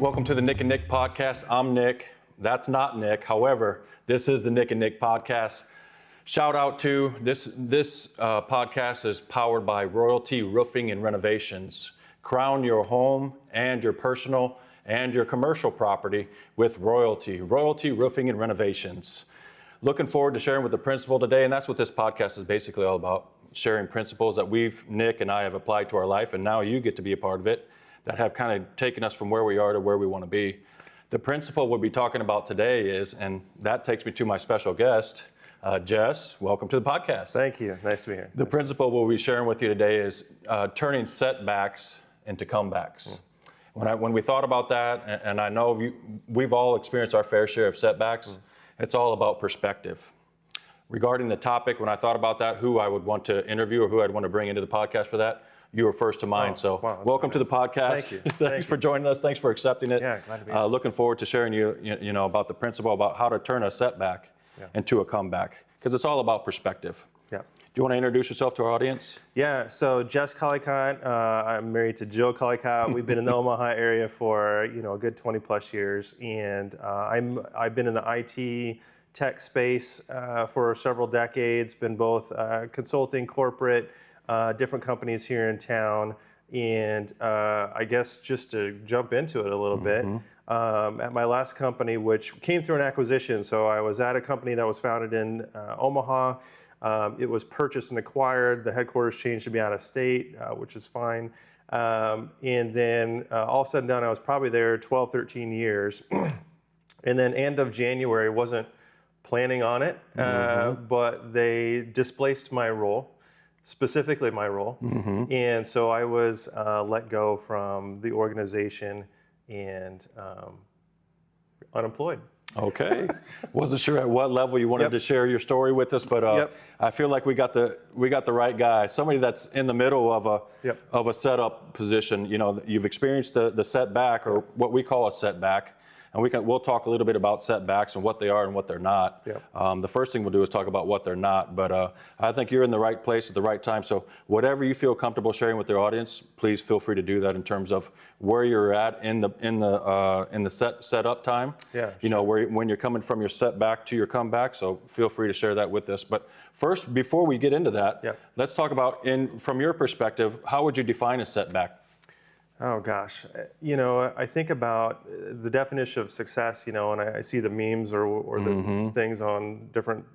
Welcome to the Nick and Nick podcast. I'm Nick. That's not Nick. However, this is the Nick and Nick podcast. Shout out to this podcast is powered by Royalty Roofing and Renovations. Crown your home and your personal and your commercial property with Royalty Roofing and Renovations. Looking forward to sharing with the principal today, and that's what this podcast is basically all about, sharing principles that Nick and I have applied to our life, and now you get to be a part of it, that have kind of taken us from where we are to where we want to be. The principle we'll be talking about today is, and that takes me to my special guest, Jess, welcome to the podcast. Thank you, nice to be here. The principle we'll be sharing with you today is turning setbacks into comebacks. When we thought about that, and I know we've all experienced our fair share of setbacks, it's all about perspective. Regarding the topic, when I thought about that, who I would want to interview or who I'd want to bring into the podcast for that, you were first to mind. Welcome to the podcast. Thank you. Thanks for joining us. Thanks for accepting it. Yeah, glad to be here. Looking forward to sharing you know about the principle about how to turn a setback into a comeback, because it's all about perspective. Yeah. Do you want to introduce yourself to our audience? Yeah, so Jess Collicott, I'm married to Jill Collicott. We've been in the Omaha area for a good 20 plus years, and I've been in the IT tech space for several decades, been both consulting, corporate, different companies here in town, and I guess just to jump into it a little bit, at my last company, which came through an acquisition, so I was at a company that was founded in Omaha. It was purchased and acquired. The headquarters changed to be out of state, which is fine. And then all said and done, I was probably there 12, 13 years. And then end of January, wasn't planning on it, but they displaced my role. Specifically my role. And so I was let go from the organization and unemployed. Okay. Wasn't sure at what level you wanted to share your story with us, but I feel like we got the right guy. Somebody that's in the middle of a setup position. You've experienced the setback, or what we call a setback. And we'll talk a little bit about setbacks and what they are and what they're not. The first thing we'll do is talk about what they're not. But I think you're in the right place at the right time. So whatever you feel comfortable sharing with their audience, please feel free to do that in terms of where you're at in the setup time. When you're coming from your setback to your comeback. So feel free to share that with us. But first, before we get into that, let's talk about from your perspective, how would you define a setback? Oh gosh, I think about the definition of success, and I see the memes or the things on different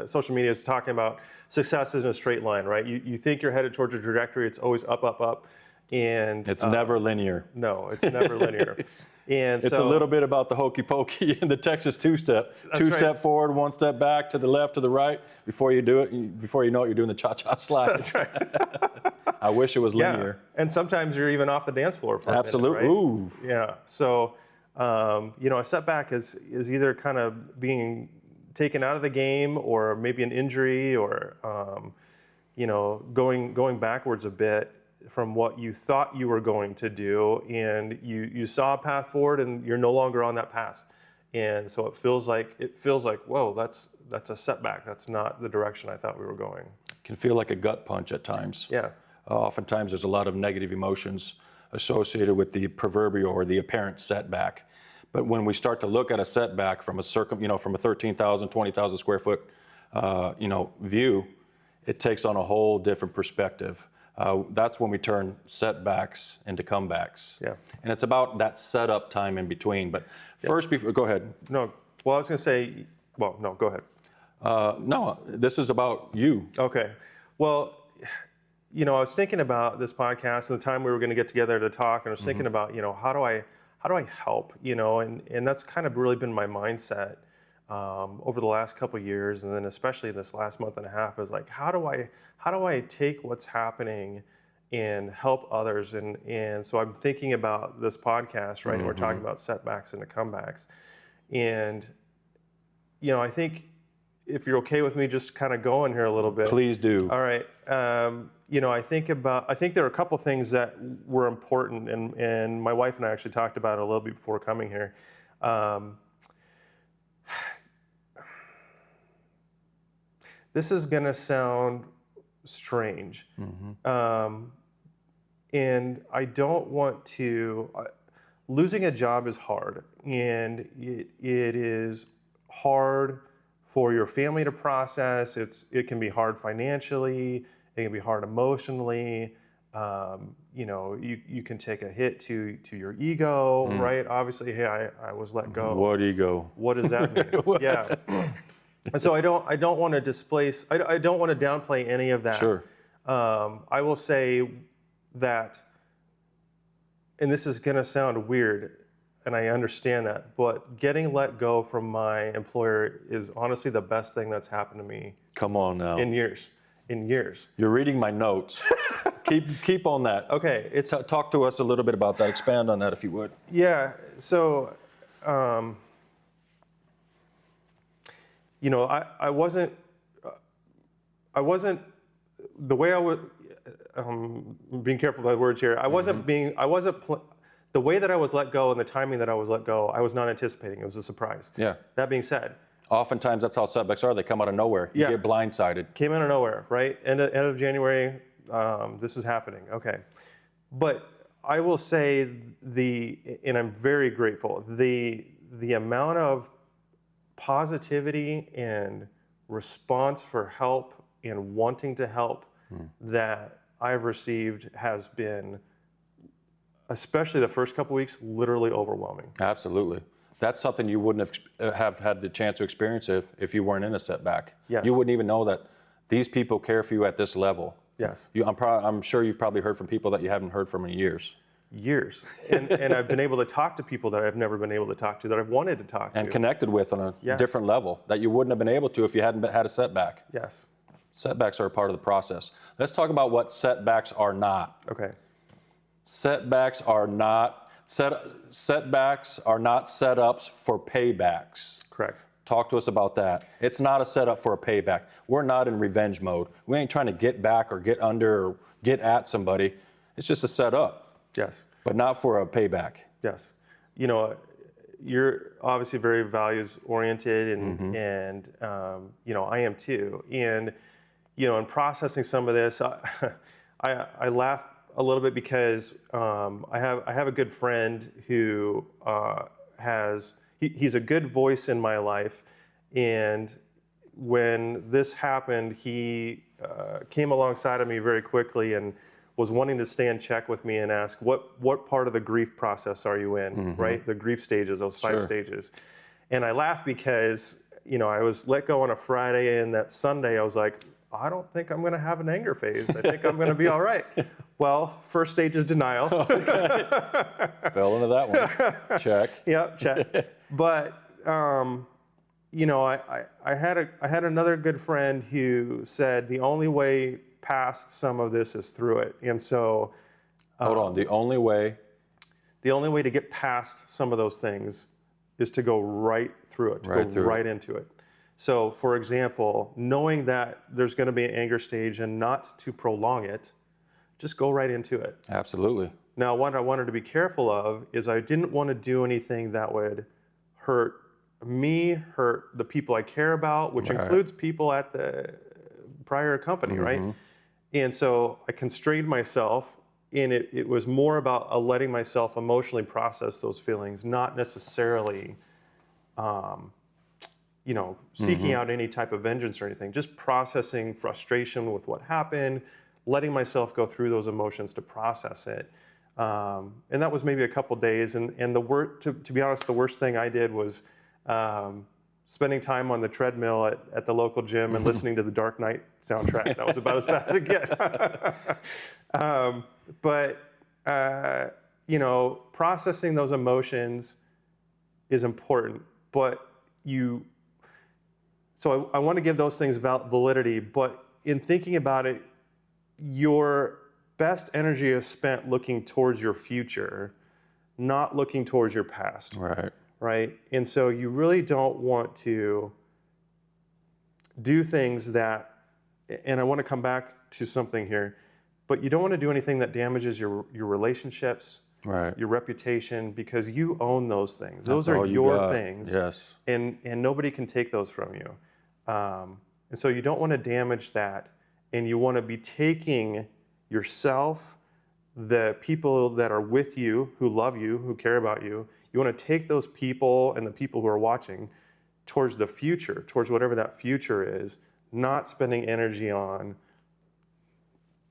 social medias talking about success is in a straight line, right? You think you're headed towards a trajectory, it's always up, up, up, and it's never linear. No, it's never linear. And it's a little bit about the hokey pokey in the Texas two-step. Two-step forward, one step back, to the left, to the right. Before you know it, you're doing the cha-cha slide. That's right. I wish it was linear. And sometimes you're even off the dance floor for Absolutely. a minute, right? Ooh. Yeah. So, a setback is either kind of being taken out of the game, or maybe an injury, or going backwards a bit from what you thought you were going to do, and you saw a path forward and you're no longer on that path. And so it feels like, whoa, that's a setback. That's not the direction I thought we were going. It can feel like a gut punch at times. Yeah. Oftentimes there's a lot of negative emotions associated with the proverbial or the apparent setback. But when we start to look at a setback from from a 13,000, 20,000 square foot, view, it takes on a whole different perspective. That's when we turn setbacks into comebacks. Yeah. And it's about that setup time in between. But first, go ahead. No, well, I was going to say, no, go ahead. No, this is about you. Okay. Well, I was thinking about this podcast and the time we were going to get together to talk, and I was thinking about, how do I help, and that's kind of really been my mindset over the last couple of years, and then especially this last month and a half, is like, how do I take what's happening and help others? And so I'm thinking about this podcast, right? And we're talking about setbacks and the comebacks. And, I think if you're okay with me just kind of going here a little bit. Please do. All right. I think there are a couple things that were important, and my wife and I actually talked about it a little bit before coming here. This is going to sound strange, and I don't want to. losing a job is hard, and it is hard for your family to process. It can be hard financially. It can be hard emotionally. You know, you can take a hit to your ego, right? Obviously, hey, I was let go. What ego? What does that mean? Yeah. And so I don't want to displace. I don't want to downplay any of that. Sure. I will say that, and this is going to sound weird, and I understand that, but getting let go from my employer is honestly the best thing that's happened to me. Come on now. In years. You're reading my notes. keep on that. Okay. Talk to us a little bit about that. Expand on that if you would. Yeah. So, you know, I wasn't the way I was. Being careful with my words here. The way that I was let go and the timing that I was let go, I was not anticipating. It was a surprise. Yeah. That being said, oftentimes that's how setbacks are. They come out of nowhere. You get blindsided. Came out of nowhere, right? End of January, this is happening. Okay. But I will say and I'm very grateful, the amount of positivity and response for help and wanting to help that I've received has been, especially the first couple weeks, literally overwhelming. Absolutely. That's something you wouldn't have had the chance to experience if you weren't in a setback. Yes. You wouldn't even know that these people care for you at this level. Yes. I'm sure you've probably heard from people that you haven't heard from in years. And I've been able to talk to people that I've never been able to talk to, that I've wanted to talk to. And connected with on a different level that you wouldn't have been able to if you hadn't had a setback. Yes. Setbacks are a part of the process. Let's talk about what setbacks are not. Okay. Setbacks are not setups for paybacks. Correct. Talk to us about that. It's not a setup for a payback. We're not in revenge mode. We ain't trying to get back or get under or get at somebody. It's just a setup. Yes. But not for a payback. Yes. You know, you're obviously very values oriented, and you know, I am too. And you know, in processing some of this, I laugh a little bit because I have a good friend who he's a good voice in my life, and when this happened, he came alongside of me very quickly and was wanting to stay in check with me and ask, what part of the grief process are you in, right? The grief stages, those 5 stages. And I laugh because, you know, I was let go on a Friday, and that Sunday I was like, I don't think I'm going to have an anger phase. I think I'm going to be all right. Well, first stage is denial. Okay. Fell into that one. Check. Yep, check. But you know, I had another good friend who said the only way past some of this is through it. And so hold on. The only way to get past some of those things is to go right through it, right into it. So, for example, knowing that there's going to be an anger stage and not to prolong it, just go right into it. Absolutely. Now, what I wanted to be careful of is I didn't want to do anything that would hurt me, hurt the people I care about, which includes people at the prior company, right? And so I constrained myself, and it was more about letting myself emotionally process those feelings, not necessarily you know, seeking out any type of vengeance or anything, just processing frustration with what happened, letting myself go through those emotions to process it. And that was maybe a couple days. And to be honest, the worst thing I did was spending time on the treadmill at the local gym and listening to the Dark Knight soundtrack. That was about as bad as it get. But you know, processing those emotions is important. But so I want to give those things validity, but in thinking about it, your best energy is spent looking towards your future, not looking towards your past. Right. Right? And so you really don't want to do things that, and I want to come back to something here, but you don't want to do anything that damages your relationships, your reputation, because you own those things. Those are your things. Yes. And nobody can take those from you. And so you don't want to damage that, and you want to be taking yourself, the people that are with you, who love you, who care about you, you want to take those people and the people who are watching towards the future, towards whatever that future is, not spending energy on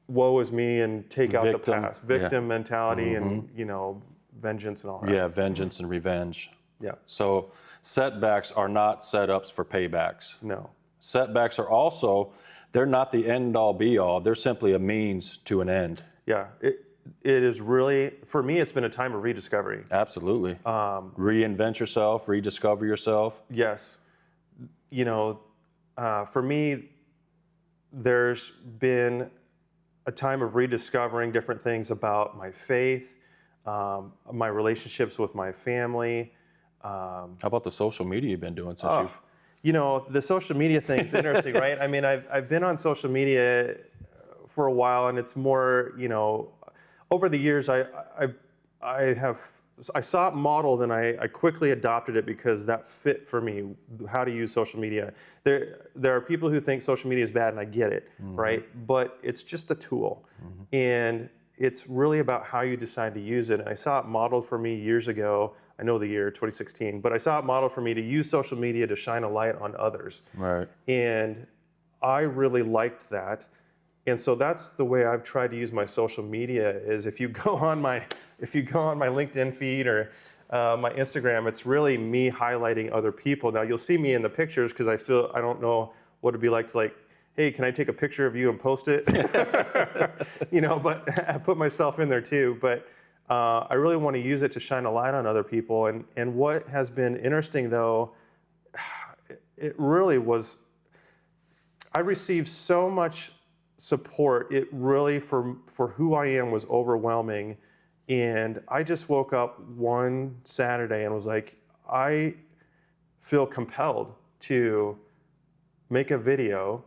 woe is me and take out the past. Victim mentality and, vengeance and all that. Yeah, vengeance and revenge. Yeah. So setbacks are not setups for paybacks. No. Setbacks are also, they're not the end all be all. They're simply a means to an end. Yeah. It is really, for me, it's been a time of rediscovery. Absolutely. Reinvent yourself, rediscover yourself. Yes. For me, there's been a time of rediscovering different things about my faith, my relationships with my family. How about the social media you've been doing since you've... The social media thing's interesting, right? I mean, I've been on social media for a while, and it's more, over the years, I saw it modeled, and I quickly adopted it because that fit for me, how to use social media. There are people who think social media is bad, and I get it, right? But it's just a tool, and it's really about how you decide to use it. And I saw it modeled for me years ago. I know the year, 2016, but I saw it modeled for me to use social media to shine a light on others. Right. And I really liked that. And so that's the way I've tried to use my social media is if you go on my LinkedIn feed or my Instagram, it's really me highlighting other people. Now you'll see me in the pictures because I don't know what it'd be like to hey, can I take a picture of you and post it? But I put myself in there too. But I really want to use it to shine a light on other people. And what has been interesting though, it really was, I received so much support. It really, for who I am, was overwhelming. And I just woke up one Saturday and was like, I feel compelled to make a video,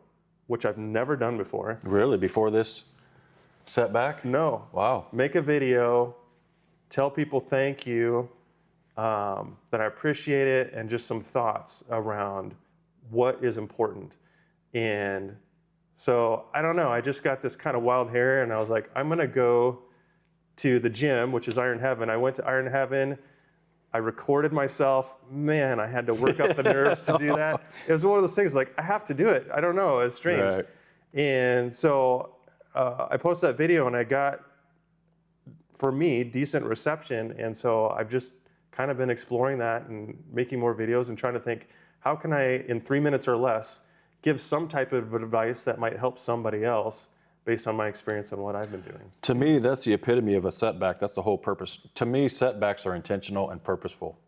which I've never done before. Really? Before this setback? No. Wow. Make a video, tell people thank you, that I appreciate it, and just some thoughts around what is important. And so, I don't know, I just got this kind of wild hair, and I was like, I'm going to go to the gym, which is Iron Heaven. I went to Iron Heaven. I recorded myself. Man, I had to work up the nerves to do that. It was one of those things like, I have to do it. I don't know, it's strange. Right. And so I posted that video and I got, for me, decent reception. And so I've just kind of been exploring that and making more videos and trying to think, how can I, in 3 minutes or less, give some type of advice that might help somebody else based on my experience and what I've been doing. To me, that's the epitome of a setback. That's the whole purpose. To me, setbacks are intentional and purposeful.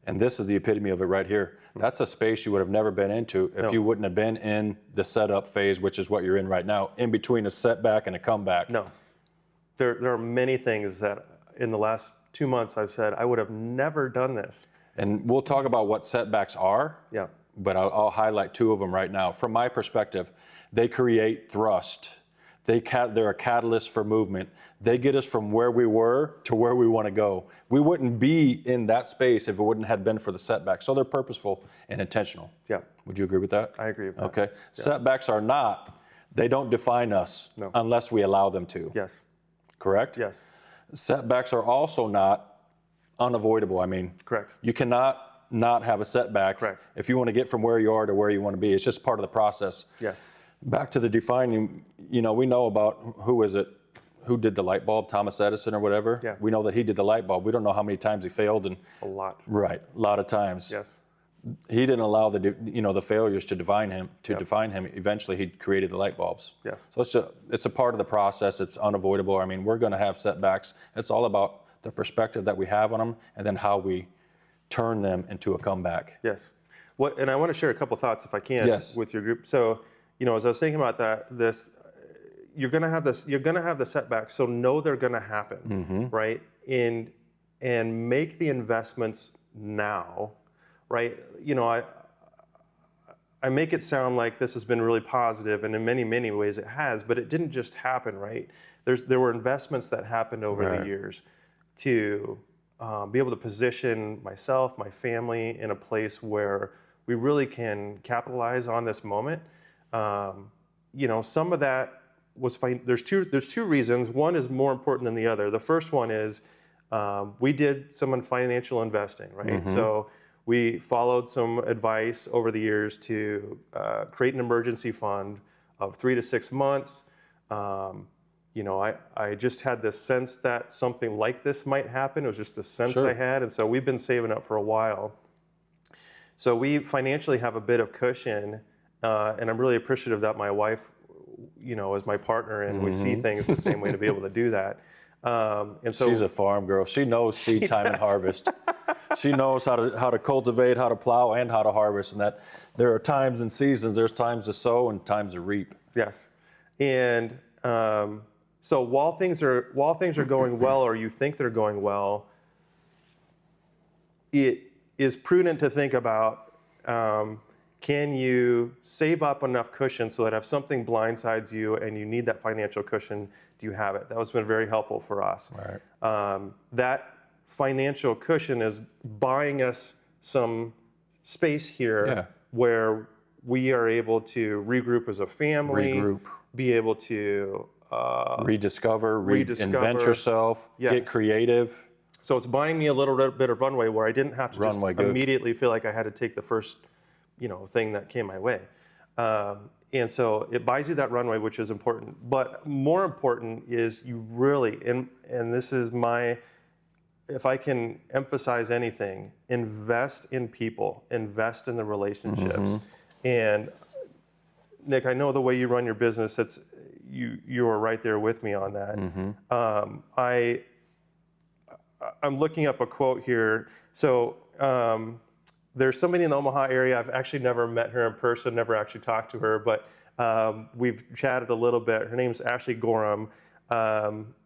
And this is the epitome of it right here. That's a space you would have never been into if you wouldn't have been in the setup phase, which is what you're in right now, in between a setback and a comeback. No. There are many things that in the last 2 months I've said, I would have never done this. And we'll talk about what setbacks are. Yeah. But I'll highlight two of them right now. From my perspective, they create thrust. They're a catalyst for movement. They get us from where we were to where we want to go. We wouldn't be in that space if it wouldn't have been for the setback. So they're purposeful and intentional. Yeah. Would you agree with that? I agree with that. Okay. Yeah. Setbacks are not, they don't define us unless we allow them to. Yes. Correct? Yes. Setbacks are also not unavoidable. I mean, correct. You cannot not have a setback. Correct. If you want to get from where you are to where you want to be. It's just part of the process. Yes. Back to the defining, we know about, who did the light bulb, Thomas Edison or whatever? Yeah. We know that he did the light bulb. We don't know how many times he failed. And a lot. Right, a lot of times. Yes. He didn't allow the failures to define him. Eventually, he created the light bulbs. Yes. So it's a part of the process. It's unavoidable. I mean, we're going to have setbacks. It's all about the perspective that we have on them, and then how we turn them into a comeback. Yes. And I want to share a couple thoughts, if I can, with your group. So, as I was thinking about that, you're going to have the setbacks. So know they're going to happen, right? And make the investments now, right? I make it sound like this has been really positive, and in many, many ways it has, but it didn't just happen, right? There were investments that happened over the years to be able to position myself, my family in a place where we really can capitalize on this moment. Some of that there's two reasons. One is more important than the other. The first one is we did some financial investing, right? So we followed some advice over the years to create an emergency fund of 3 to 6 months. I just had this sense that something like this might happen. It was just the sense I had, and so we've been saving up for a while. So we financially have a bit of cushion, and I'm really appreciative that my wife, is my partner, and we see things the same way to be able to do that. And so she's a farm girl. She knows seed time and harvest. She knows how to cultivate, how to plow, and how to harvest, and that there are times and seasons. There's times to sow and times to reap. Yes, and so while things are going well, or you think they're going well, it is prudent to think about, can you save up enough cushion so that if something blindsides you and you need that financial cushion, do you have it? That has been very helpful for us. Right. That financial cushion is buying us some space here where we are able to regroup as a family, be able to rediscover, invent yourself, get creative. So it's buying me a little bit of runway where I didn't have to just immediately feel like I had to take the first, thing that came my way. And so it buys you that runway, which is important. But more important is you really, and this is if I can emphasize anything, invest in people, invest in the relationships. And Nick, I know the way you run your business, you are right there with me on that. I'm looking up a quote here. So there's somebody in the Omaha area. I've actually never met her in person, never actually talked to her, but we've chatted a little bit. Her name's Ashley Gorham.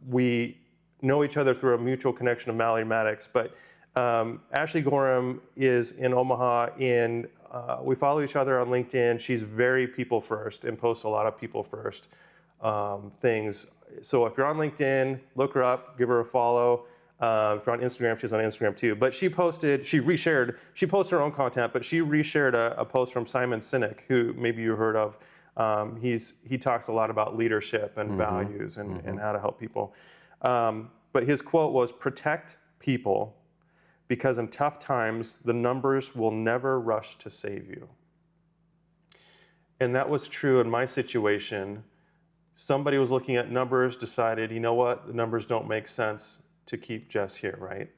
We know each other through a mutual connection of Mallory Maddox, but Ashley Gorham is in Omaha, and we follow each other on LinkedIn. She's very people first and posts a lot of people first things. So if you're on LinkedIn, look her up, give her a follow. If you're on Instagram, she's on Instagram too. But she posted her own content, but she reshared a post from Simon Sinek, who maybe you heard of. He talks a lot about leadership and values and how to help people. But his quote was, "Protect people, because in tough times, the numbers will never rush to save you." And that was true in my situation. Somebody was looking at numbers, decided, you know what, the numbers don't make sense to keep Jess here, right?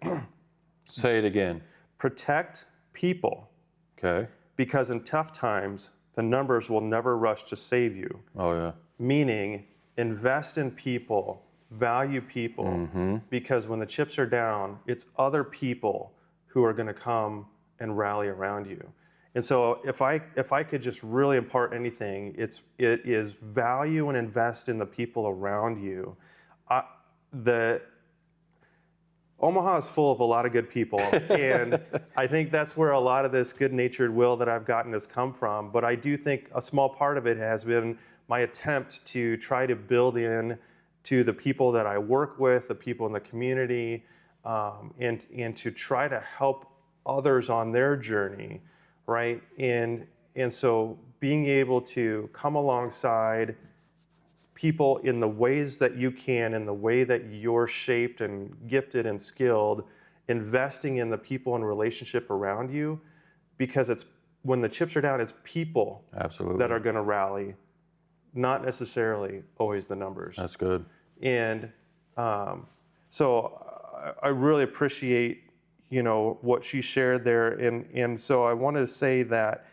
Say it again. Protect people. Okay. Because in tough times, the numbers will never rush to save you. Oh, yeah. Meaning, invest in people, value people, because when the chips are down, it's other people who are going to come and rally around you. And so if I could just really impart anything, it is value and invest in the people around you. Omaha is full of a lot of good people, and I think that's where a lot of this good-natured will that I've gotten has come from. But I do think a small part of it has been my attempt to try to build in to the people that I work with, the people in the community, and to try to help others on their journey, right? And so being able to come alongside people in the ways that you can, in the way that you're shaped and gifted and skilled, investing in the people and relationship around you, because it's when the chips are down, it's people that are going to rally, not necessarily always the numbers. That's good. And so I really appreciate, what she shared there. And so I wanted to say that,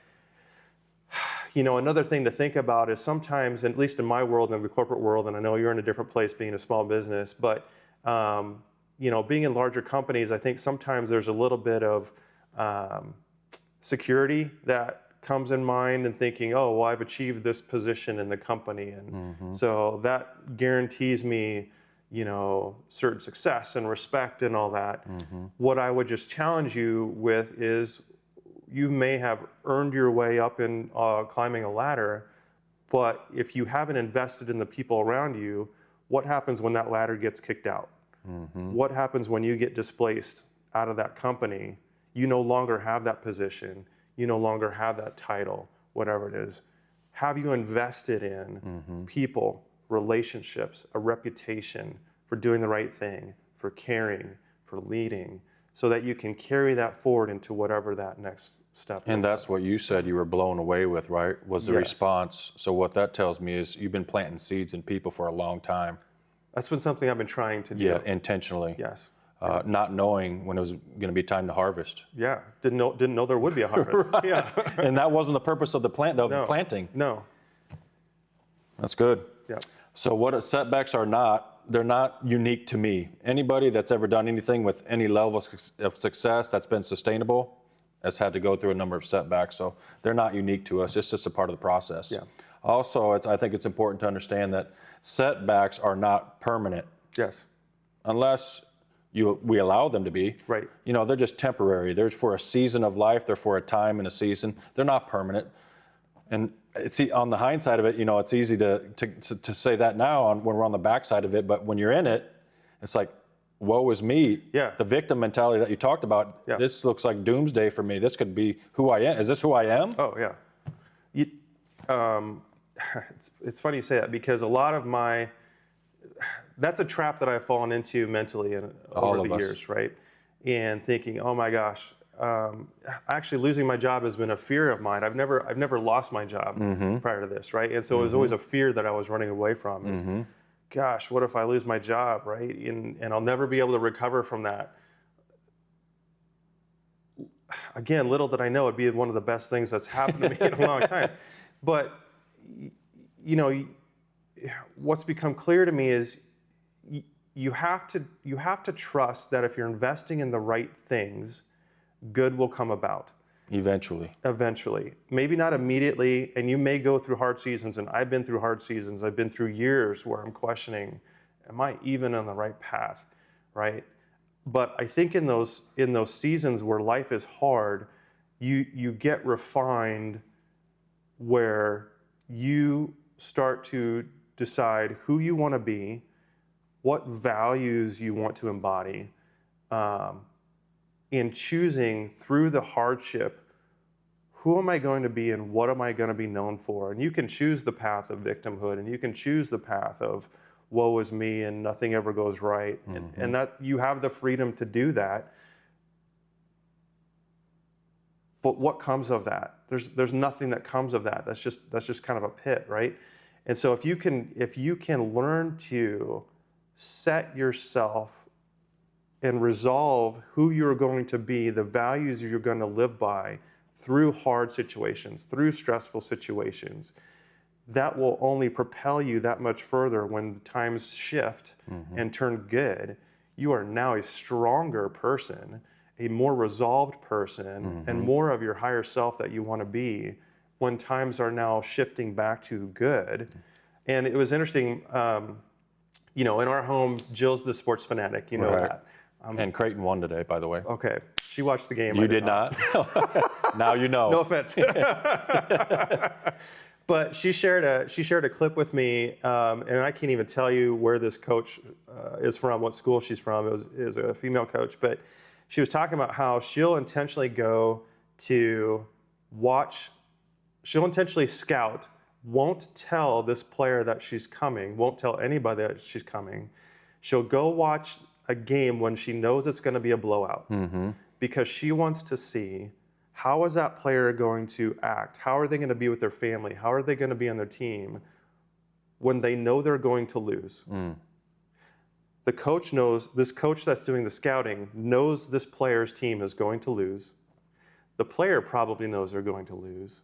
another thing to think about is sometimes, at least in my world and the corporate world, and I know you're in a different place being a small business, but being in larger companies, I think sometimes there's a little bit of security that comes in mind, and thinking, oh, well, I've achieved this position in the company, and so that guarantees me, certain success and respect and all that. What I would just challenge you with is, you may have earned your way up in climbing a ladder, but if you haven't invested in the people around you, what happens when that ladder gets kicked out? What happens when you get displaced out of that company? You no longer have that position. You no longer have that title, whatever it is. Have you invested in people relationships, a reputation for doing the right thing, for caring, for leading, so that you can carry that forward into whatever that next step is. And that's what you said you were blown away with, right? Was the Yes. response. So what that tells me is you've been planting seeds in people for a long time. That's been something I've been trying to do. Yeah, intentionally. Yes. Not knowing when it was going to be time to harvest. Yeah. Didn't know there would be a harvest. Right. Yeah. And that wasn't the purpose of the planting. No. That's good. Yeah. So what setbacks are not, they're not unique to me. Anybody that's ever done anything with any level of success that's been sustainable has had to go through a number of setbacks. So they're not unique to us. It's just a part of the process. Yeah. Also, I think it's important to understand that setbacks are not permanent. Yes. Unless we allow them to be. Right. You know, they're just temporary. They're for a season of life. They're for a time and a season. They're not permanent. And it's on the hindsight of it, you know, it's easy to say that now when we're on the backside of it. But when you're in it, it's like, woe is me. Yeah. The victim mentality that you talked about. Yeah. This looks like doomsday for me. This could be who I am. Is this who I am? Oh yeah. It's funny you say that, because a lot of that's a trap that I've fallen into mentally over the years, right? And thinking, oh my gosh, actually losing my job has been a fear of mine. I've never lost my job prior to this, right? And so it was always a fear that I was running away from. Is, gosh, what if I lose my job, right? And I'll never be able to recover from that. Again, little did I know it'd be one of the best things that's happened to me in a long time. But you know, what's become clear to me is you have to trust that if you're investing in the right things, good will come about. Eventually. Maybe not immediately, and you may go through hard seasons, and I've been through hard seasons. I've been through years where I'm questioning, am I even on the right path, right? But I think in those seasons where life is hard, you get refined, where you start to decide who you want to be, what values you want to embody, in choosing through the hardship, who am I going to be and what am I going to be known for? And you can choose the path of victimhood, and you can choose the path of woe is me and nothing ever goes right. And that you have the freedom to do that. But what comes of that? There's nothing that comes of that. That's just kind of a pit, right? And so if you can learn to set yourself and resolve who you're going to be, the values you're going to live by through hard situations, through stressful situations, that will only propel you that much further when the times shift and turn good. You are now a stronger person, a more resolved person, and more of your higher self that you want to be when times are now shifting back to good. And it was interesting, you know, in our home, Jill's the sports fanatic, you know that. And Creighton won today, by the way. Okay, she watched the game. You did not? Now you know. No offense. But she shared a clip with me, and I can't even tell you where this coach is from, what school she's from. It was a female coach, but she was talking about how she'll intentionally go to watch, she'll intentionally scout, won't tell this player that she's coming, won't tell anybody that she's coming. She'll go watch a game when she knows it's going to be a blowout, because she wants to see, how is that player going to act? How are they going to be with their family? How are they going to be on their team when they know they're going to lose? The coach knows, this coach that's doing the scouting knows this player's team is going to lose. The player probably knows they're going to lose.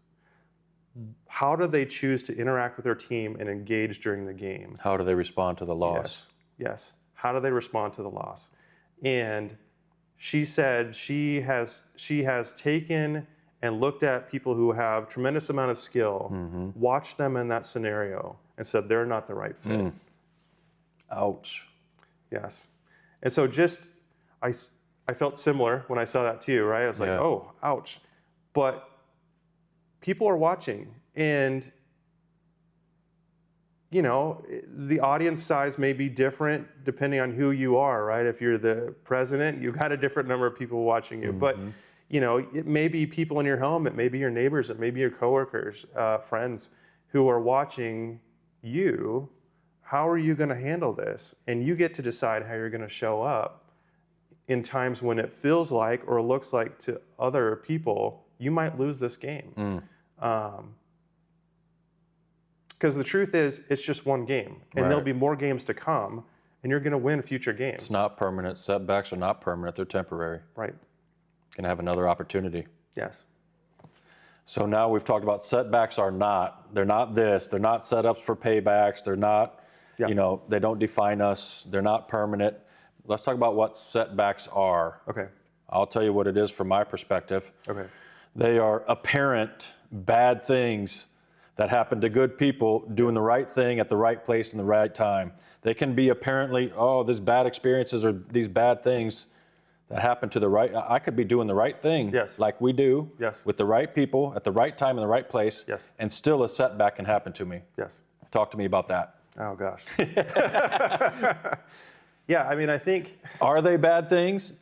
How do they choose to interact with their team and engage during the game? How do they respond to the loss? Yes. How do they respond to the loss? And she said she has taken and looked at people who have tremendous amount of skill, watched them in that scenario, and said they're not the right fit. Ouch. Yes. And so I felt similar when I saw that too, right? I was like, oh, ouch. But people are watching, and you know, the audience size may be different depending on who you are, right? If you're the president, you've got a different number of people watching you. But, you know, it may be people in your home, it may be your neighbors, it may be your coworkers, friends who are watching you how are you going to handle this? And you get to decide how you're going to show up in times when it feels like or looks like to other people, you might lose this game. Because the truth is, it's just one game, and there'll be more games to come, and you're going to win future games. It's not permanent. Setbacks are not permanent. They're temporary. Right. Can have another opportunity. Yes. So now we've talked about setbacks are not. They're not this. They're not setups for paybacks. They're not, they don't define us. They're not permanent. Let's talk about what setbacks are. Okay. I'll tell you what it is from my perspective. Okay. They are apparent bad things that happen to good people doing the right thing at the right place in the right time. They can be apparently, these bad experiences or these bad things that happen to the right. I could be doing the right thing like we do with the right people at the right time in the right place, and still a setback can happen to me. Yes. Talk to me about that. Oh, gosh. Yeah, I mean, I think... Are they bad things?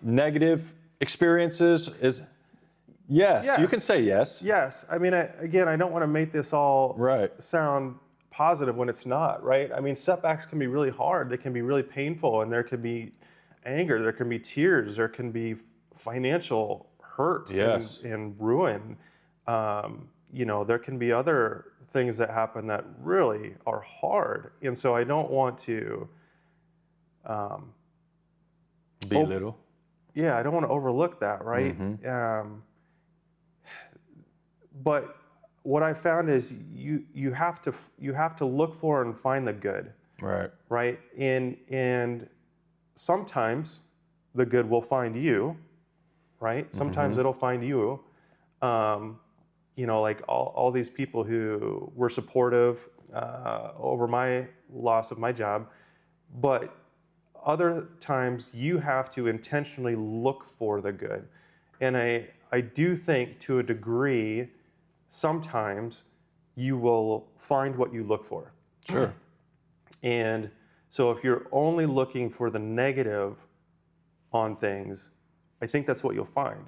Negative experiences is... Yes, you can say yes. Yes. I mean, again, I don't want to make this all sound positive when it's not, right? I mean, setbacks can be really hard. They can be really painful, and there can be anger, there can be tears, there can be financial hurt and ruin. There can be other things that happen that really are hard. And so I don't want to... belittle. I don't want to overlook that, right? But what I found is you have to look for and find the good. Right? And sometimes the good will find you, right? Sometimes it'll find you. Like all these people who were supportive over my loss of my job, but other times you have to intentionally look for the good. And I do think to a degree, sometimes you will find what you look for. Sure. And so if you're only looking for the negative on things, I think that's what you'll find.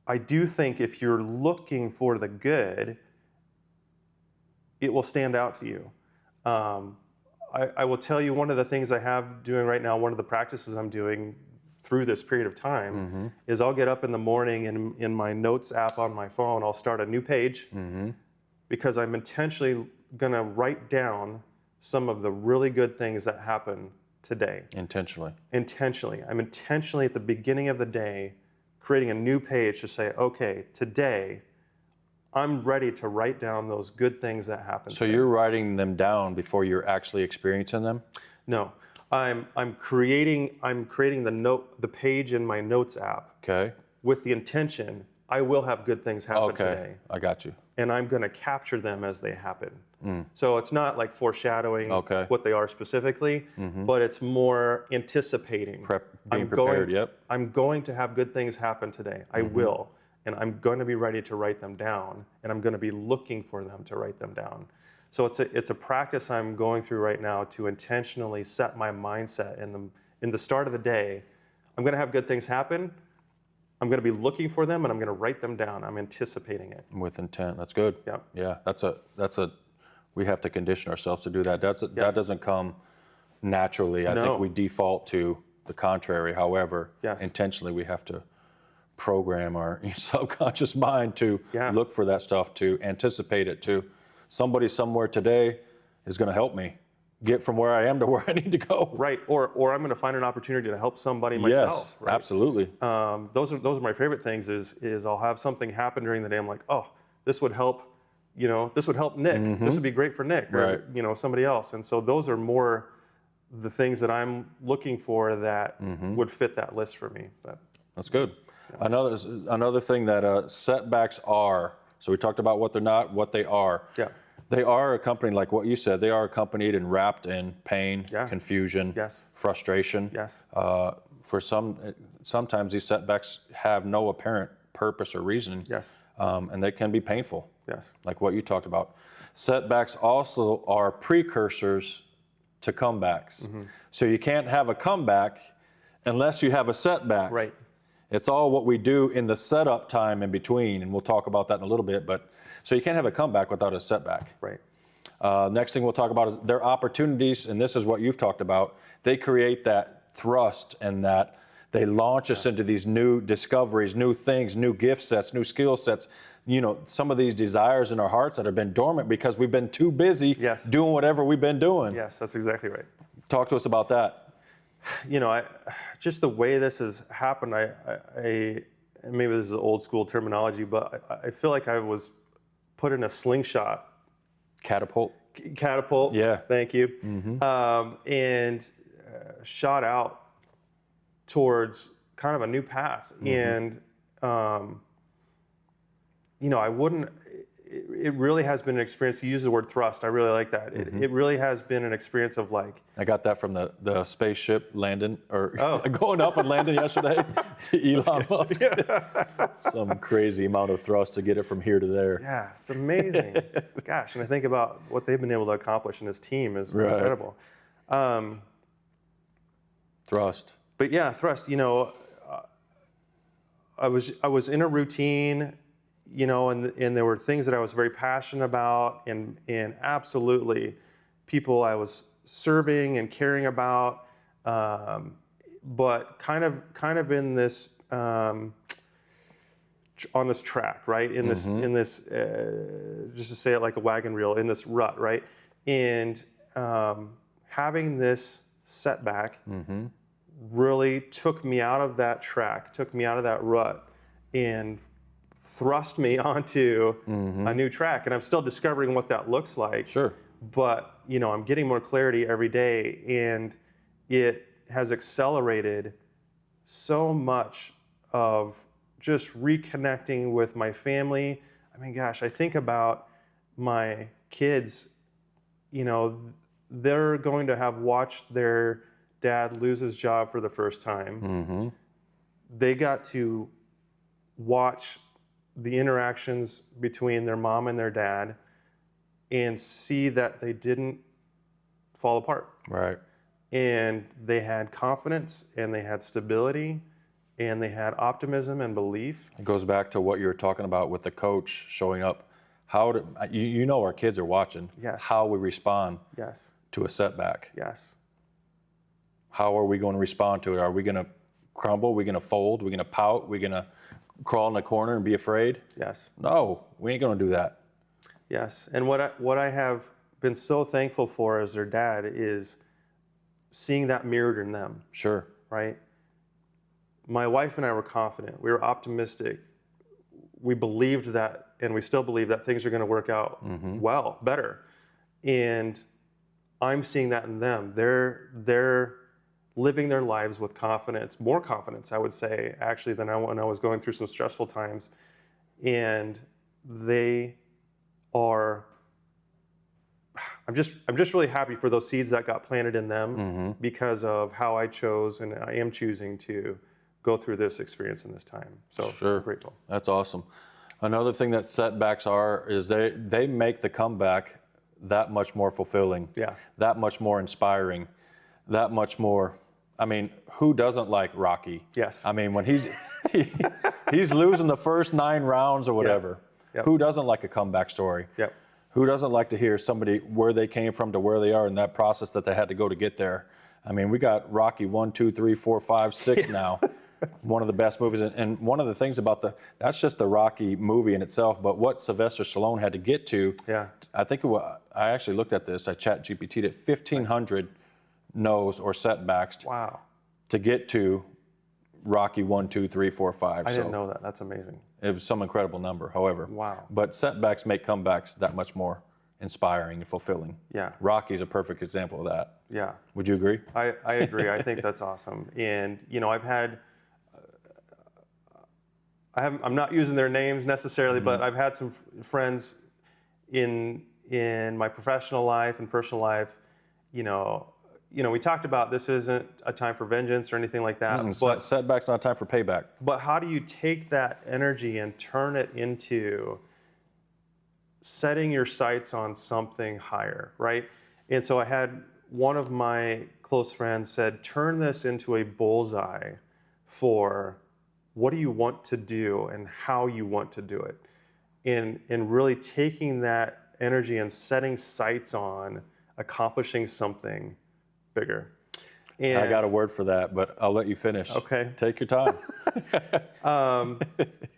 I do think if you're looking for the good, it will stand out to you. I will tell you one of the things I have doing right now, one of the practices I'm doing through this period of time is I'll get up in the morning and in my notes app on my phone, I'll start a new page because I'm intentionally going to write down some of the really good things that happen today. Intentionally. I'm intentionally at the beginning of the day creating a new page to say, okay, today I'm ready to write down those good things that happen. So you're writing them down before you're actually experiencing them? No. I'm creating the page in my notes app. Okay. With the intention I will have good things happen today. I got you. And I'm going to capture them as they happen. So it's not like foreshadowing what they are specifically, but it's more anticipating. Being prepared, I'm going to have good things happen today. I will. And I'm going to be ready to write them down, and I'm going to be looking for them to write them down. So it's a practice I'm going through right now to intentionally set my mindset in the start of the day. I'm going to have good things happen. I'm going to be looking for them, and I'm going to write them down. I'm anticipating it. With intent. That's good. Yeah. That's a. We have to condition ourselves to do that. That doesn't come naturally. I think we default to the contrary. However, intentionally we have to program our subconscious mind to look for that stuff, to anticipate it, to somebody somewhere today is going to help me get from where I am to where I need to go. Right, or I'm going to find an opportunity to help somebody myself. Yes, right? absolutely. Those are my favorite things. Is I'll have something happen during the day. I'm like, oh, this would help. This would help Nick. This would be great for Nick, or somebody else. And so those are more the things that I'm looking for that would fit that list for me. But that's good. Another thing that setbacks are. So we talked about what they're not, what they are. Yeah. They are accompanied, like what you said, they are accompanied and wrapped in pain, confusion, frustration. Yes. Sometimes these setbacks have no apparent purpose or reason. Yes. And they can be painful. Yes. Like what you talked about. Setbacks also are precursors to comebacks. So you can't have a comeback unless you have a setback. Right. It's all what we do in the setup time in between, and we'll talk about that in a little bit. But so you can't have a comeback without a setback. Right. Next thing we'll talk about is their opportunities, and this is what you've talked about. They create that thrust and that they launch us into these new discoveries, new things, new gift sets, new skill sets. You know, some of these desires in our hearts that have been dormant because we've been too busy doing whatever we've been doing. Yes, that's exactly right. Talk to us about that. You know, just the way this has happened, maybe this is old school terminology, but I feel like I was put in a slingshot. Catapult. Yeah. Thank you. And shot out towards kind of a new path. And, you know, it really has been an experience. You use the word thrust. I really like that. It really has been an experience of like. I got that from the spaceship landing or going up and landing yesterday. Elon Musk. Some crazy amount of thrust to get it from here to there. Yeah, it's amazing. Gosh, and I think about what they've been able to accomplish in this team is incredible. Thrust. But yeah, thrust. You know, I was in a routine. You know, and there were things that I was very passionate about, and absolutely people I was serving and caring about, but kind of in this on this track, right? In this just to say it like a wagon wheel, in this rut, right? And having this setback really took me out of that track, took me out of that rut, and thrust me onto a new track. And I'm still discovering what that looks like. Sure. But, you know, I'm getting more clarity every day, and it has accelerated so much of just reconnecting with my family. I mean, gosh, I think about my kids, you know, they're going to have watched their dad lose his job for the first time. They got to watch the interactions between their mom and their dad and see that they didn't fall apart. Right. And they had confidence, and they had stability, and they had optimism and belief. It goes back to what you were talking about with the coach showing up. You know our kids are watching. Yes. How we respond Yes. to a setback. Yes. How are we going to respond to it? Are we going to crumble? Are we going to fold? Are we going to pout? Are we going to crawl in the corner and be afraid? Yes. No, we ain't going to do that. Yes. And what I have been so thankful for as their dad is seeing that mirrored in them. Sure. Right? My wife and I were confident. We were optimistic. We believed that, and we still believe that things are going to work out well, better. And I'm seeing that in them. They're living their lives with confidence, more confidence, I would say, actually, than when I was going through some stressful times. And they are, I'm just really happy for those seeds that got planted in them because of how I chose, and I am choosing to go through this experience in this time. So sure. I'm grateful. That's awesome. Another thing that setbacks is they make the comeback that much more fulfilling, that much more inspiring, that much more. I mean, who doesn't like Rocky? Yes. I mean, when he's losing the first 9 rounds or whatever, who doesn't like a comeback story? Yep. Who doesn't like to hear somebody where they came from to where they are in that process that they had to go to get there? I mean, we got Rocky 1, 2, 3, 4, 5, 6 now. One of the best movies, and one of the things about that's just the Rocky movie in itself, but what Sylvester Stallone had to get to, I think I actually looked at this, I chat GPT'd it, 1,500 no's or setbacks to get to Rocky 1, 2, 3, 4, 5. I didn't know that. That's amazing. It was some incredible number, however. Wow. But setbacks make comebacks that much more inspiring and fulfilling. Yeah. Rocky's a perfect example of that. Yeah. Would you agree? I agree. I think that's awesome. And, you know, I'm not using their names necessarily, but I've had some friends in my professional life and personal life, you know, we talked about this isn't a time for vengeance or anything like that. But setback's not a time for payback. But how do you take that energy and turn it into setting your sights on something higher, right? And so I had one of my close friends said, turn this into a bullseye for what do you want to do and how you want to do it. And really taking that energy and setting sights on accomplishing something bigger. And I got a word for that, but I'll let you finish. Okay. Take your time.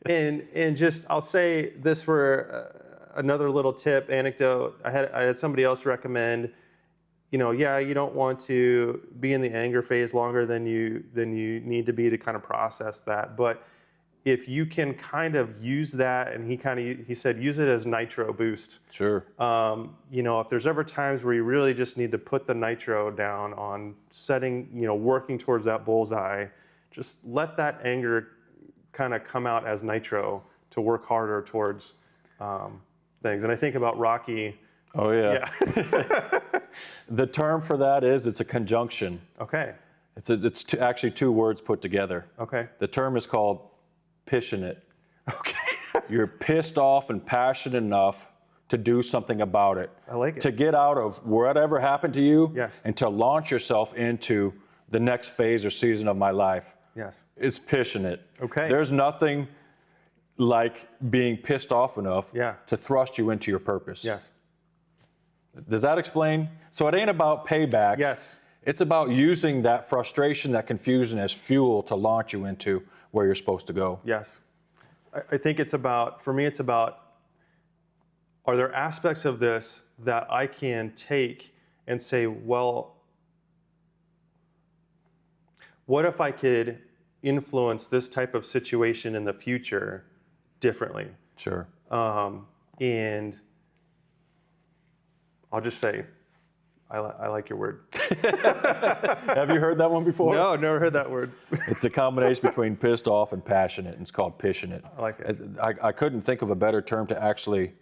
And just, I'll say this for another little tip, anecdote. I had somebody else recommend, yeah, you don't want to be in the anger phase longer than you need to be to kind of process that. But if you can kind of use that, and he said, use it as nitro boost. Sure. If there's ever times where you really just need to put the nitro down on setting, working towards that bullseye, just let that anger kind of come out as nitro to work harder towards things. And I think about Rocky. Oh, yeah. The term for that is, it's a conjunction. Okay. It's actually two words put together. Okay. The term is called passionate. Okay. You're pissed off and passionate enough to do something about it. I like it. To get out of whatever happened to you, Yes. and to launch yourself into the next phase or season of my life. Yes. It's passionate. Okay. There's nothing like being pissed off enough Yeah. to thrust you into your purpose. Yes. Does that explain? So it ain't about paybacks. Yes. It's about using that frustration, that confusion as fuel to launch you into where you're supposed to go. Yes. I think for me, it's about, are there aspects of this that I can take and say, well, what if I could influence this type of situation in the future differently? Sure. And I'll just say, I like your word. Have you heard that one before? No, never heard that word. It's a combination between pissed off and passionate, and it's called passionate. I like it. I couldn't think of a better term to actually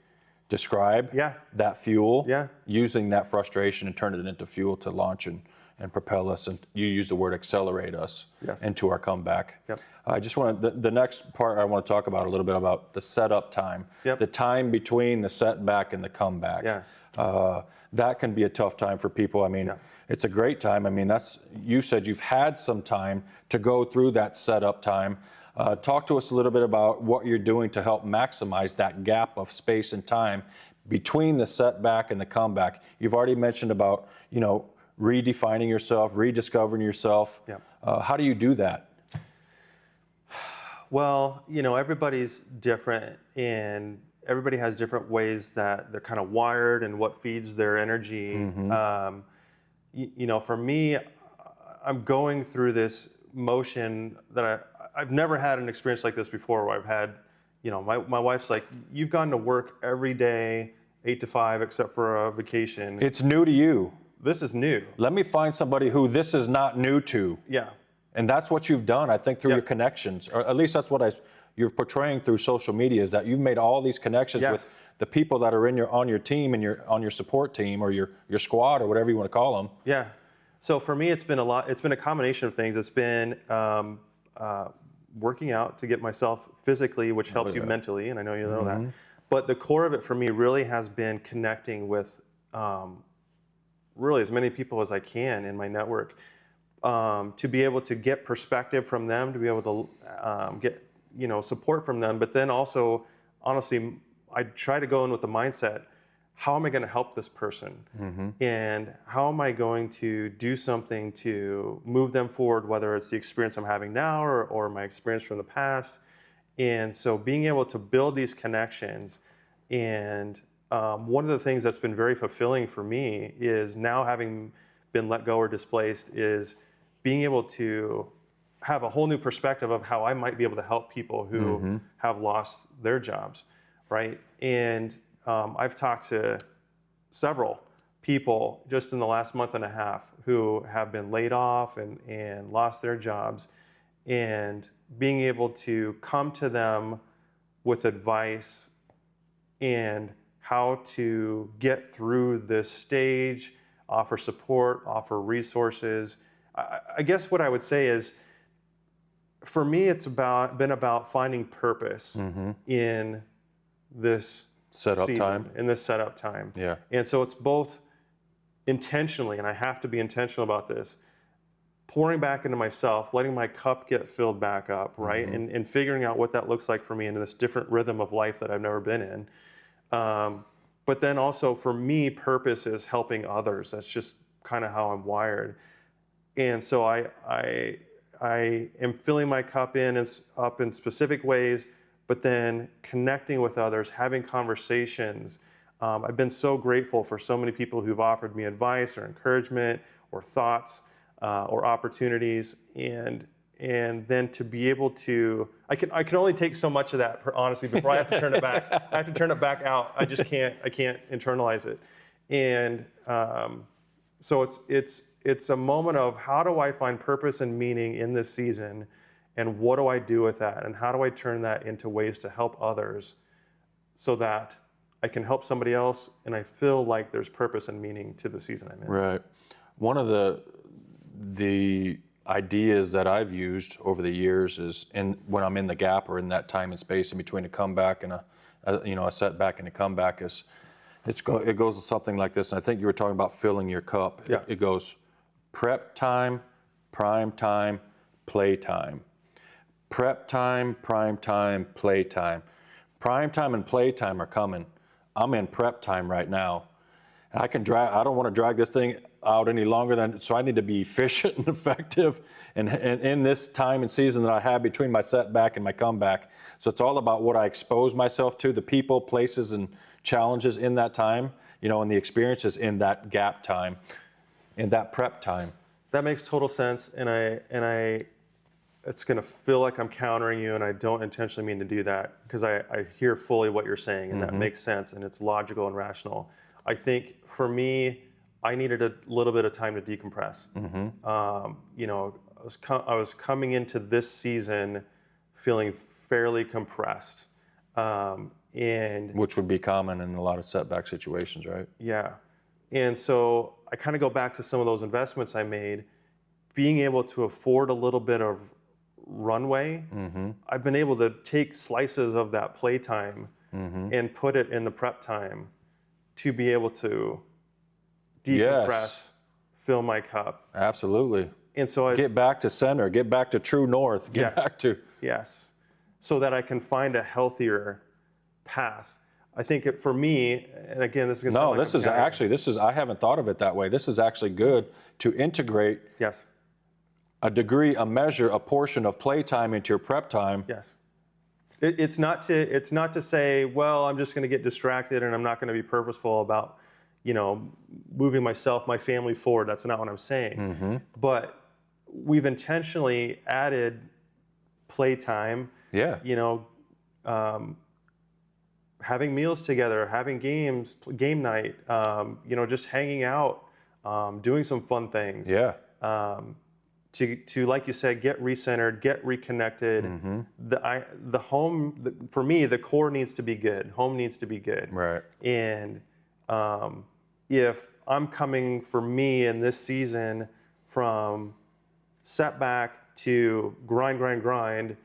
describe that fuel, using that frustration and turn it into fuel to launch and propel us. And you use the word accelerate us into our comeback. Yep. I just want to, the next part I want to talk about a little bit about the setup time, the time between the setback and the comeback. That can be a tough time for people. I mean, it's a great time. I mean, you said you've had some time to go through that setup time. Talk to us a little bit about what you're doing to help maximize that gap of space and time between the setback and the comeback. You've already mentioned about, redefining yourself, rediscovering yourself. How do you do that? Well, everybody's different, and everybody has different ways that they're kind of wired and what feeds their energy. For me, I'm going through this motion that I've never had an experience like this before, where I've had, my wife's like, you've gone to work every day, 8 to 5, except for a vacation. It's new to you. This is new. Let me find somebody who this is not new to. Yeah. And that's what you've done, I think, through your connections, or at least that's what you're portraying through social media, is that you've made all these connections with the people that are on your team and on your support team, or your squad, or whatever you want to call them. Yeah. So for me, it's been a lot. It's been a combination of things. It's been working out to get myself physically, which helps you mentally, and I know you know that. But the core of it for me really has been connecting with really as many people as I can in my network, to be able to get perspective from them, to be able to get support from them. But then also, honestly, I try to go in with the mindset, how am I going to help this person? And how am I going to do something to move them forward, whether it's the experience I'm having now or my experience from the past. And so being able to build these connections, and one of the things that's been very fulfilling for me is, now having been let go or displaced, is being able to have a whole new perspective of how I might be able to help people who have lost their jobs, right? And I've talked to several people just in the last month and a half who have been laid off and lost their jobs, and being able to come to them with advice and how to get through this stage, offer support, offer resources. I guess what I would say is, for me, it's been about finding purpose in this setup time. In this setup time. Yeah. And so it's both intentionally, and I have to be intentional about this, pouring back into myself, letting my cup get filled back up, right? And figuring out what that looks like for me in this different rhythm of life that I've never been in. But then also for me, purpose is helping others. That's just kind of how I'm wired. And so I am filling my cup up in specific ways, but then connecting with others, having conversations. I've been so grateful for so many people who've offered me advice or encouragement or thoughts or opportunities, and then to be able to, I can only take so much of that, honestly, before I have to turn it back. I have to turn it back out. I can't internalize it. And so it's a moment of, how do I find purpose and meaning in this season, and what do I do with that, and how do I turn that into ways to help others so that I can help somebody else and I feel like there's purpose and meaning to the season I'm in. Right. One of the ideas that I've used over the years is, when I'm in the gap or in that time and space in between a comeback and a setback and a comeback, it goes something like this. And I think you were talking about filling your cup. Yeah. It goes prep time, prime time, play time. Prep time, prime time, play time. Prime time and play time are coming. I'm in prep time right now. I don't want to drag this thing out any longer so I need to be efficient and effective and in this time and season that I have between my setback and my comeback. So it's all about what I expose myself to, the people, places, and challenges in that time, and the experiences in that gap time, in that prep time. That makes total sense, and it's going to feel like I'm countering you, and I don't intentionally mean to do that, because I hear fully what you're saying, and that makes sense, and it's logical and rational. I think for me, I needed a little bit of time to decompress. I was coming into this season feeling fairly compressed, and which would be common in a lot of setback situations, right? Yeah, and so I kind of go back to some of those investments I made, being able to afford a little bit of runway. I've been able to take slices of that play time and put it in the prep time to be able to decompress, fill my cup. Absolutely. And so get back to center, get back to true north, get back to... Yes, so that I can find a healthier path. I think for me, and again, this is going to sound like this is, I haven't thought of it that way. This is actually good to integrate a degree, a measure, a portion of playtime into your prep time. Yes. It's not to say, well, I'm just going to get distracted and I'm not going to be purposeful about, moving myself, my family forward. That's not what I'm saying. But we've intentionally added playtime. Yeah. Having meals together, having game night, just hanging out, doing some fun things. Yeah. To like you said, get recentered, get reconnected. The home, for me, the core needs to be good. Home needs to be good. Right. And if I'm coming, for me in this season, from setback to grind,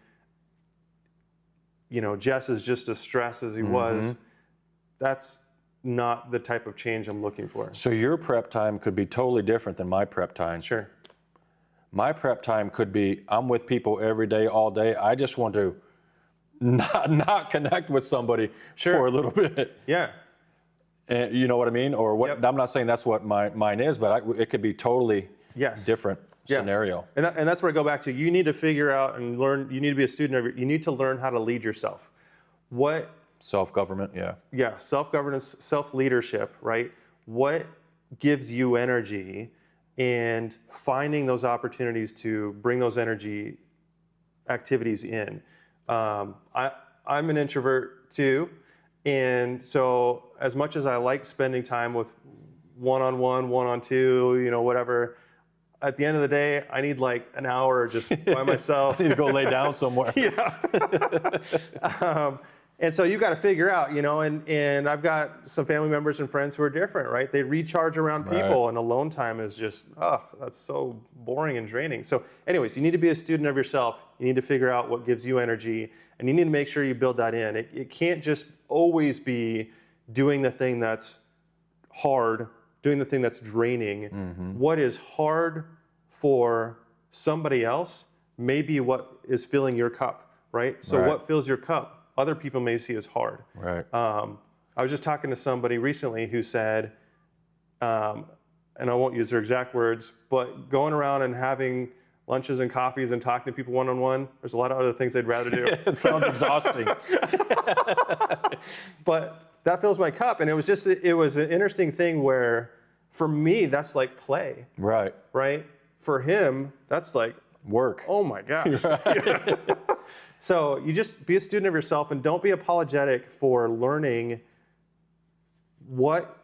Jess is just as stressed as he was. That's not the type of change I'm looking for. So your prep time could be totally different than my prep time. Sure. My prep time could be, I'm with people every day, all day. I just want to not connect with somebody for a little bit. Yeah. And you know what I mean? Or what? I'm not saying that's what mine is, but it could be totally different scenario. And that's where I go back to. You need to figure out and learn. You need to be a student of. You need to learn how to lead yourself. What? Self-government. Yeah. Yeah. Self-governance, self-leadership. Right. What gives you energy? And finding those opportunities to bring those energy activities in. I'm an introvert too, and so as much as I like spending time with one-on-one, one-on-two, whatever, at the end of the day, I need like an hour just by myself. I need to go lay down somewhere. And so you've got to figure out, and I've got some family members and friends who are different, right? They recharge around people, and alone time is just, that's so boring and draining. So anyways, you need to be a student of yourself. You need to figure out what gives you energy, and you need to make sure you build that in. It can't just always be doing the thing that's hard, doing the thing that's draining. What is hard for somebody else may be what is filling your cup, right? So what fills your cup, other people may see as hard. Right. I was just talking to somebody recently who said, and I won't use their exact words, but going around and having lunches and coffees and talking to people one-on-one, there's a lot of other things they'd rather do. It sounds exhausting. But that fills my cup. And it was an interesting thing where, for me, that's like play. Right. Right? For him, that's like work. Oh my gosh. Right. So you just be a student of yourself and don't be apologetic for learning what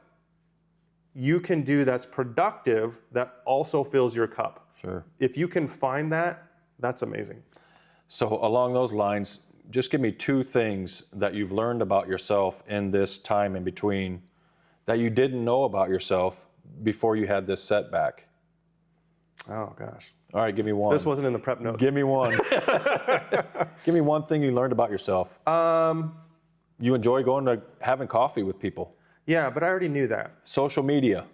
you can do that's productive that also fills your cup. Sure. If you can find that, that's amazing. So along those lines, just give me 2 things that you've learned about yourself in this time in between that you didn't know about yourself before you had this setback. Oh gosh. All right, give me one. This wasn't in the prep notes. Give me one. Give me one thing you learned about yourself. You enjoy going to having coffee with people. Yeah, but I already knew that. Social media.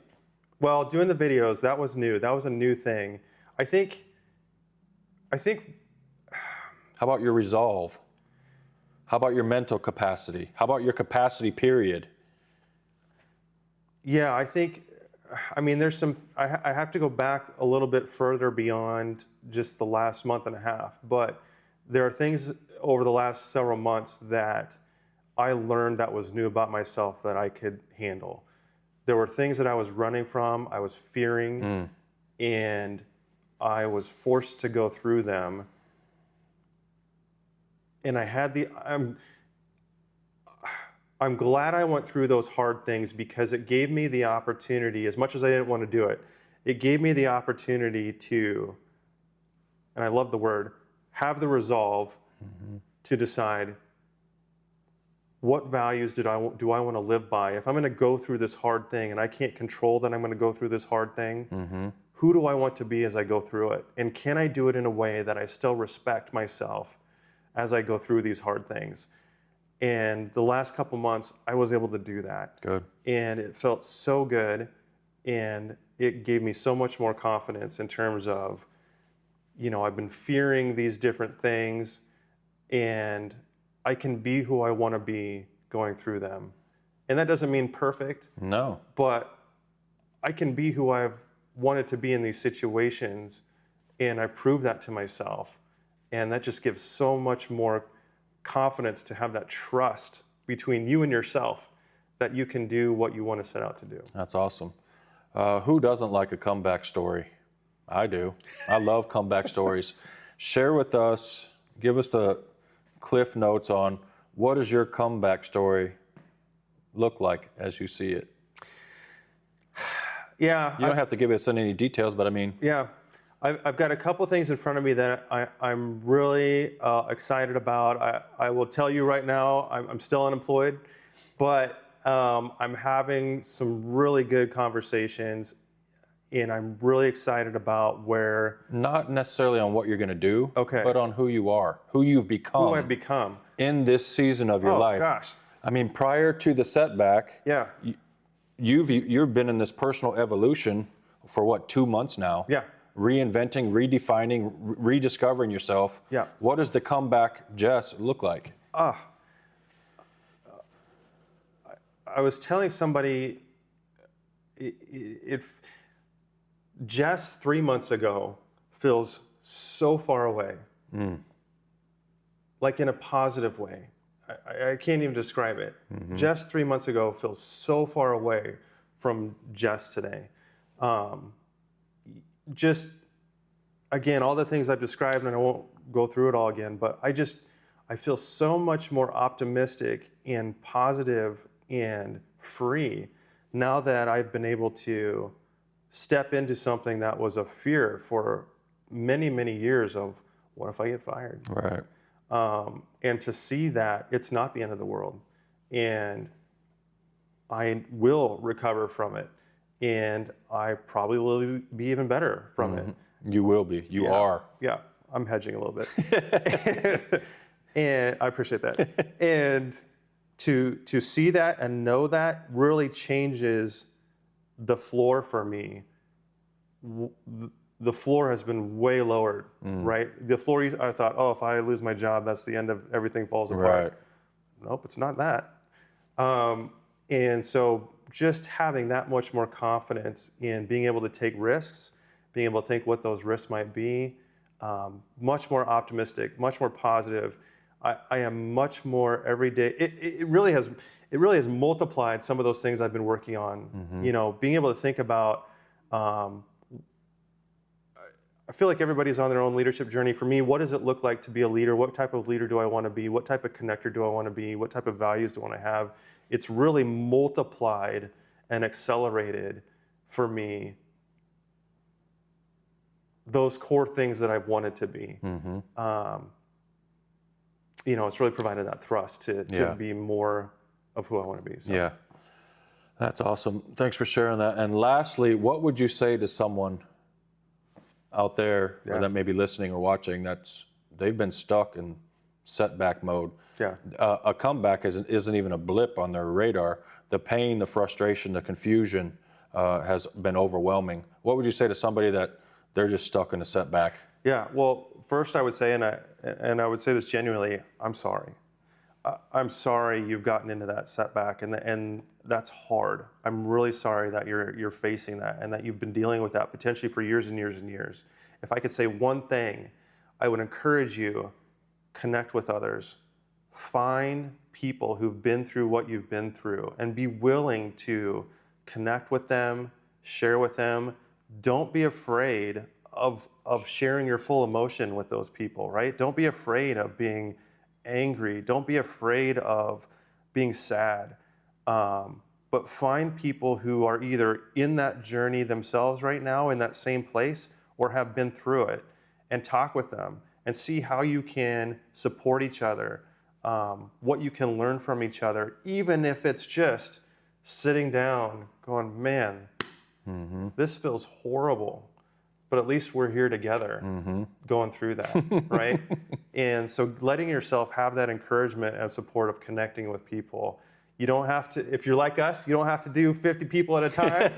Well, doing the videos, that was new. That was a new thing. I think. How about your resolve? How about your mental capacity? How about your capacity, period? Yeah, I mean, there's some, I have to go back a little bit further beyond just the last month and a half, but there are things over the last several months that I learned that was new about myself that I could handle. There were things that I was running from, I was fearing, and I was forced to go through them. And I had I'm glad I went through those hard things because it gave me the opportunity, as much as I didn't want to do it, it gave me the opportunity to, and I love the word, have the resolve to decide what values do I want to live by. If I'm going to go through this hard thing and I can't control that I'm going to go through this hard thing, who do I want to be as I go through it? And can I do it in a way that I still respect myself as I go through these hard things? And the last couple months, I was able to do that. Good. And it felt so good. And it gave me so much more confidence in terms of, I've been fearing these different things and I can be who I want to be going through them. And that doesn't mean perfect. No. But I can be who I've wanted to be in these situations. And I prove that to myself. And that just gives so much more confidence to have that trust between you and yourself that you can do what you want to set out to do. That's awesome. Who doesn't like a comeback story? I do. I love comeback stories. Share with us, give us the cliff notes on what does your comeback story look like as you see it? Yeah. You don't have to give us any details, but I mean. Yeah. I've got a couple things in front of me that I'm really excited about. I will tell you right now, I'm still unemployed, but I'm having some really good conversations, and I'm really excited about where... Not necessarily on what you're going to do, okay, but on who you are, who you've become. Who I've become. In this season of your life. Oh, gosh. I mean, prior to the setback, yeah, you've been in this personal evolution for what, 2 months now? Yeah. Reinventing, redefining, rediscovering yourself. Yeah. What does the comeback Jess look like? I was telling somebody, Jess 3 months ago feels so far away, like in a positive way. I can't even describe it. Jess 3 months ago feels so far away from Jess today. Just, again, all the things I've described, and I won't go through it all again, but I feel so much more optimistic and positive and free now that I've been able to step into something that was a fear for many, many years of, what if I get fired? Right. And to see that it's not the end of the world, and I will recover from it. And I probably will be even better from it. You will be. You are. Yeah, I'm hedging a little bit. And I appreciate that. And to see that and know that really changes the floor for me. The floor has been way lowered, right? The floor, I thought, if I lose my job, that's the end of everything falls apart. Right. Nope, it's not that. And so just having that much more confidence in being able to take risks, being able to think what those risks might be, much more optimistic, much more positive. I am much more every day. It really has multiplied some of those things I've been working on. You know, being able to think about, I feel like everybody's on their own leadership journey. For me, what does it look like to be a leader? What type of leader do I want to be? What type of connector do I want to be? What type of values do I want to have? It's really multiplied and accelerated for me those core things that I've wanted to be. You know, it's really provided that thrust to be more of who I want to be. So. Yeah, that's awesome. Thanks for sharing that. And lastly, what would you say to someone out there or that may be listening or watching they've been stuck in setback mode? A comeback isn't even a blip on their radar. The pain, the frustration, the confusion has been overwhelming. What would you say to somebody that they're just stuck in a setback? Yeah, well, first I would say, and I would say this genuinely, I'm sorry. I'm sorry you've gotten into that setback, and that's hard. I'm really sorry that you're facing that and that you've been dealing with that potentially for years and years and years. If I could say one thing, I would encourage you, connect with others. Find people who've been through what you've been through and be willing to connect with them, share with them. Don't be afraid of sharing your full emotion with those people, right? Don't be afraid of being angry. Don't be afraid of being sad. But find people who are either in that journey themselves right now, in that same place, or have been through it, and talk with them and see how you can support each other, what you can learn from each other, even if it's just sitting down going, man, this feels horrible, but at least we're here together going through that, right? And so letting yourself have that encouragement and support of connecting with people. You don't have to, if you're like us, you don't have to do 50 people at a time.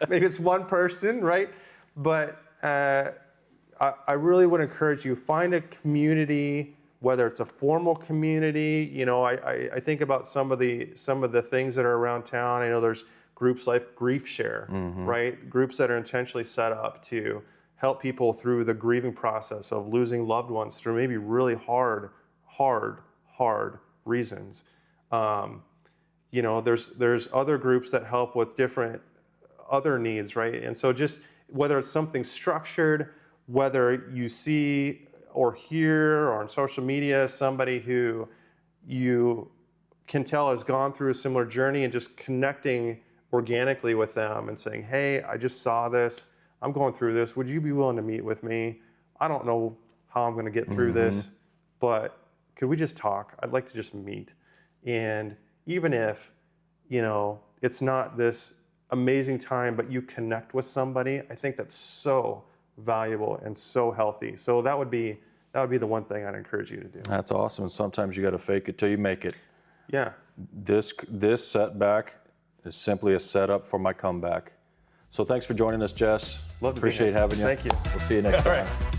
Maybe it's one person, right? But I really would encourage you, find a community, whether it's a formal community. You know, I think about some of the things that are around town. I know there's groups like Grief Share, right? Groups that are intentionally set up to help people through the grieving process of losing loved ones through maybe really hard reasons. You know, there's other groups that help with different other needs, right? And so just whether it's something structured, whether you see or hear or on social media somebody who you can tell has gone through a similar journey, and just connecting organically with them and saying, hey, I just saw this, I'm going through this, would you be willing to meet with me? I don't know how I'm going to get through this, but could we just talk? I'd like to just meet. And even if, you know, it's not this amazing time, but you connect with somebody, I think that's so valuable and so healthy. So that would be the one thing I'd encourage you to do. That's awesome. And sometimes you got to fake it till you make it. Yeah. This setback is simply a setup for my comeback. So thanks for joining us, Jess. Love to Appreciate be here. having you. Thank you. We'll see you next time. All right.